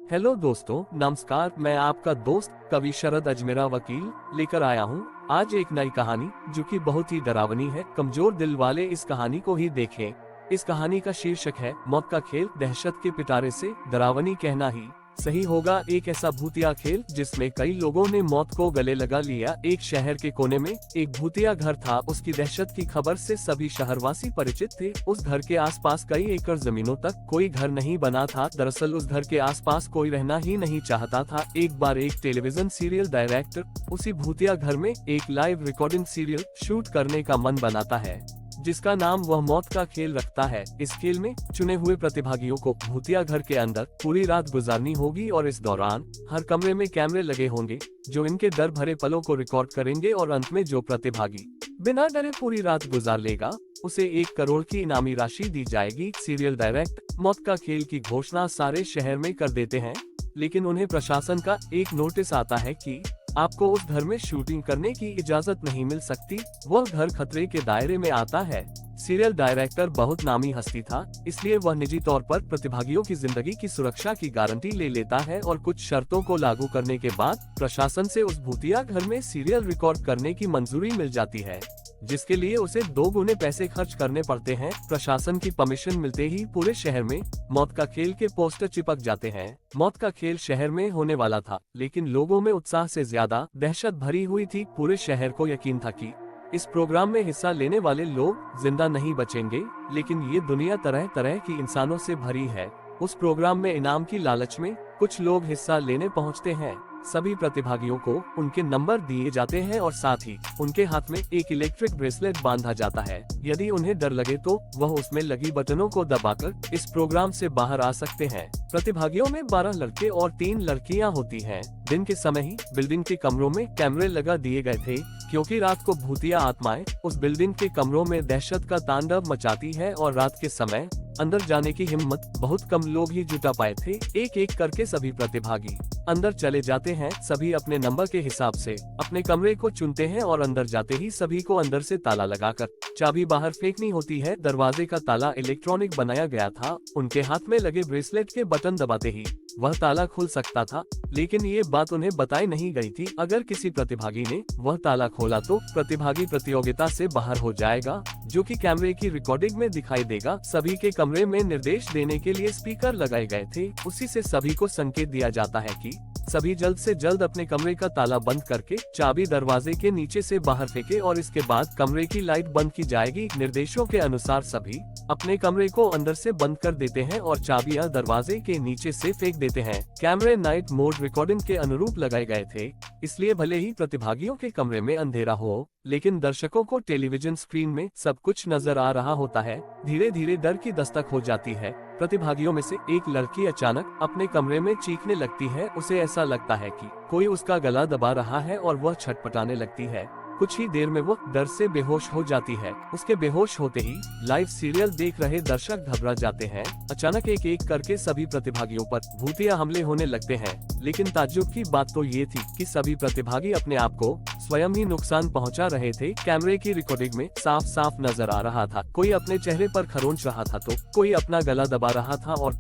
Hello दोस्तों, नमस्कार। मैं आपका दोस्त कवि शरद अजमेरा वकील लेकर आया हूँ आज एक नई कहानी जो कि बहुत ही डरावनी है। कमजोर दिल वाले इस कहानी को ही देखें। इस कहानी का शीर्षक है मौत का खेल। दहशत के पिटारे से डरावनी कहना ही सही होगा। एक ऐसा भूतिया खेल जिसमें कई लोगों ने मौत को गले लगा लिया। एक शहर के कोने में एक भूतिया घर था। उसकी दहशत की खबर से सभी शहरवासी परिचित थे। उस घर के आसपास कई एकड़ जमीनों तक कोई घर नहीं बना था। दरअसल उस घर के आसपास कोई रहना ही नहीं चाहता था। एक बार एक टेलीविजन सीरियल डायरेक्टर उसी भूतिया घर में एक लाइव रिकॉर्डिंग सीरियल शूट करने का मन बनाता है, जिसका नाम वह मौत का खेल रखता है। इस खेल में चुने हुए प्रतिभागियों को भूतिया घर के अंदर पूरी रात गुजारनी होगी और इस दौरान हर कमरे में कैमरे लगे होंगे जो इनके डर भरे पलों को रिकॉर्ड करेंगे। और अंत में जो प्रतिभागी बिना डरे पूरी रात गुजार लेगा उसे 1 करोड़ की इनामी राशि दी जाएगी। सीरियल डायरेक्टर मौत का खेल की घोषणा सारे शहर में कर देते हैं, लेकिन उन्हें प्रशासन का एक नोटिस आता है कि आपको उस घर में शूटिंग करने की इजाजत नहीं मिल सकती। वह घर खतरे के दायरे में आता है। सीरियल डायरेक्टर बहुत नामी हस्ती था, इसलिए वह निजी तौर पर प्रतिभागियों की जिंदगी की सुरक्षा की गारंटी ले लेता है और कुछ शर्तों को लागू करने के बाद प्रशासन से उस भूतिया घर में सीरियल रिकॉर्ड करने की मंजूरी मिल जाती है, जिसके लिए उसे 2 गुने पैसे खर्च करने पड़ते हैं। प्रशासन की परमिशन मिलते ही पूरे शहर में मौत का खेल के पोस्टर चिपक जाते हैं। मौत का खेल शहर में होने वाला था, लेकिन लोगों में उत्साह से ज्यादा दहशत भरी हुई थी। पूरे शहर को यकीन था कि इस प्रोग्राम में हिस्सा लेने वाले लोग जिंदा नहीं बचेंगे, लेकिन ये दुनिया तरह तरह की इंसानों से भरी है। उस प्रोग्राम में इनाम की लालच में कुछ लोग हिस्सा लेने पहुंचते हैं। सभी प्रतिभागियों को उनके नंबर दिए जाते हैं और साथ ही उनके हाथ में एक इलेक्ट्रिक ब्रेसलेट बांधा जाता है। यदि उन्हें डर लगे तो वह उसमें लगी बटनों को दबाकर इस प्रोग्राम से बाहर आ सकते हैं। प्रतिभागियों में 12 लड़के और 3 लड़कियां होती हैं। दिन के समय ही बिल्डिंग के कमरों में कैमरे लगा दिए गए थे, क्योंकि रात को भूतिया आत्माएं उस बिल्डिंग के कमरों में दहशत का तांडव मचाती है और रात के समय अंदर जाने की हिम्मत बहुत कम लोग ही जुटा पाए थे। एक एक करके सभी प्रतिभागी अंदर चले जाते हैं। सभी अपने नंबर के हिसाब से अपने कमरे को चुनते हैं और अंदर जाते ही सभी को अंदर से ताला लगाकर चाबी बाहर फेंकनी होती है। दरवाजे का ताला इलेक्ट्रॉनिक बनाया गया था। उनके हाथ में लगे ब्रेसलेट के बटन दबाते ही वह ताला खुल सकता था, लेकिन ये बात उन्हें बताई नहीं गई थी। अगर किसी प्रतिभागी ने वह ताला खोला तो प्रतिभागी प्रतियोगिता से बाहर हो जाएगा, जो कि कैमरे की रिकॉर्डिंग में दिखाई देगा। सभी के कमरे में निर्देश देने के लिए स्पीकर लगाए गए थे। उसी से सभी को संकेत दिया जाता है कि सभी जल्द से जल्द अपने कमरे का ताला बंद करके चाबी दरवाजे के नीचे से बाहर फेंके और इसके बाद कमरे की लाइट बंद की जाएगी। निर्देशों के अनुसार सभी अपने कमरे को अंदर से बंद कर देते हैं और चाबियां दरवाजे के नीचे से फेंक देते हैं। कैमरे नाइट मोड रिकॉर्डिंग के अनुरूप लगाए गए थे, इसलिए भले ही प्रतिभागियों के कमरे में अंधेरा हो, लेकिन दर्शकों को टेलीविजन स्क्रीन में सब कुछ नजर आ रहा होता है। धीरे धीरे डर की दस्तक हो जाती है। प्रतिभागियों में से एक लड़की अचानक अपने कमरे में चीखने लगती है। उसे ऐसा लगता है कि कोई उसका गला दबा रहा है और वह छटपटाने लगती है। कुछ ही देर में वो डर से बेहोश हो जाती है। उसके बेहोश होते ही लाइव सीरियल देख रहे दर्शक घबरा जाते हैं। अचानक एक एक करके सभी प्रतिभागियों पर भूतिया हमले होने लगते हैं, लेकिन ताज्जुब की बात तो ये थी कि सभी प्रतिभागी अपने आप को स्वयं ही नुकसान पहुंचा रहे थे। कैमरे की रिकॉर्डिंग में साफ साफ नजर आ रहा था, कोई अपने चेहरे पर खरोंच रहा था तो कोई अपना गला दबा रहा था और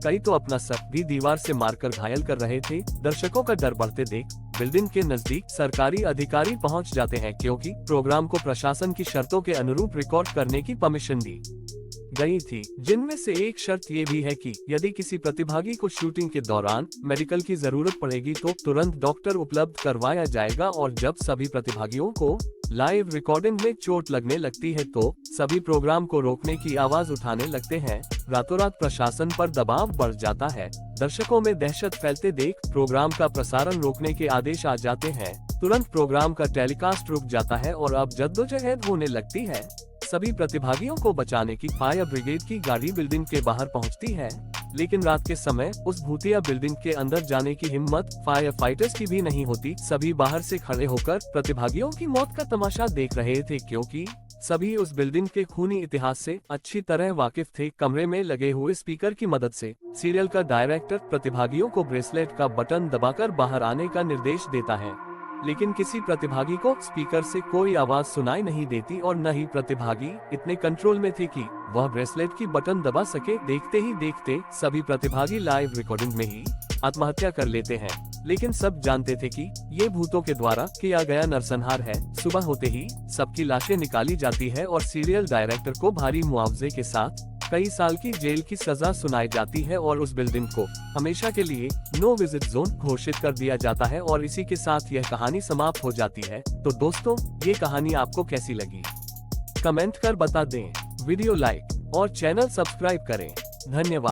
कई तो अपना सर भी दीवार से मारकर घायल कर रहे थे। दर्शकों का डर बढ़ते देख बिल्डिंग के नजदीक सरकारी अधिकारी पहुंच जाते हैं, क्योंकि प्रोग्राम को प्रशासन की शर्तों के अनुरूप रिकॉर्ड करने की परमिशन दी गई थी, जिनमें से एक शर्त ये भी है कि यदि किसी प्रतिभागी को शूटिंग के दौरान मेडिकल की जरूरत पड़ेगी तो तुरंत डॉक्टर उपलब्ध करवाया जाएगा। और जब सभी प्रतिभागियों को लाइव रिकॉर्डिंग में चोट लगने लगती है तो सभी प्रोग्राम को रोकने की आवाज उठाने लगते हैं। रातों रात प्रशासन पर दबाव बढ़ जाता है। दर्शकों में दहशत फैलते देख प्रोग्राम का प्रसारण रोकने के आदेश आ जाते हैं। तुरंत प्रोग्राम का टेलीकास्ट रुक जाता है और अब जद्दोजहद होने लगती है। सभी प्रतिभागियों को बचाने की फायर ब्रिगेड की गाड़ी बिल्डिंग के बाहर पहुंचती है, लेकिन रात के समय उस भूतिया बिल्डिंग के अंदर जाने की हिम्मत फायर फाइटर्स की भी नहीं होती। सभी बाहर से खड़े होकर प्रतिभागियों की मौत का तमाशा देख रहे थे, क्योंकि सभी उस बिल्डिंग के खूनी इतिहास से अच्छी तरह वाकिफ थे। कमरे में लगे हुए स्पीकर की मदद से सीरियल का डायरेक्टर प्रतिभागियों को ब्रेसलेट का बटन दबाकर बाहर आने का निर्देश देता है, लेकिन किसी प्रतिभागी को स्पीकर से कोई आवाज सुनाई नहीं देती और न ही प्रतिभागी इतने कंट्रोल में थे कि वह ब्रेसलेट की बटन दबा सके। देखते ही देखते सभी प्रतिभागी लाइव रिकॉर्डिंग में ही आत्महत्या कर लेते हैं। लेकिन सब जानते थे कि ये भूतों के द्वारा किया गया नरसंहार है। सुबह होते ही सबकी लाशें निकाली जाती है और सीरियल डायरेक्टर को भारी मुआवजे के साथ कई साल की जेल की सजा सुनाई जाती है और उस बिल्डिंग को हमेशा के लिए नो विजिट जोन घोषित कर दिया जाता है और इसी के साथ यह कहानी समाप्त हो जाती है। तो दोस्तों, ये कहानी आपको कैसी लगी? कमेंट कर बता दें। वीडियो लाइक और चैनल सब्सक्राइब करें। धन्यवाद।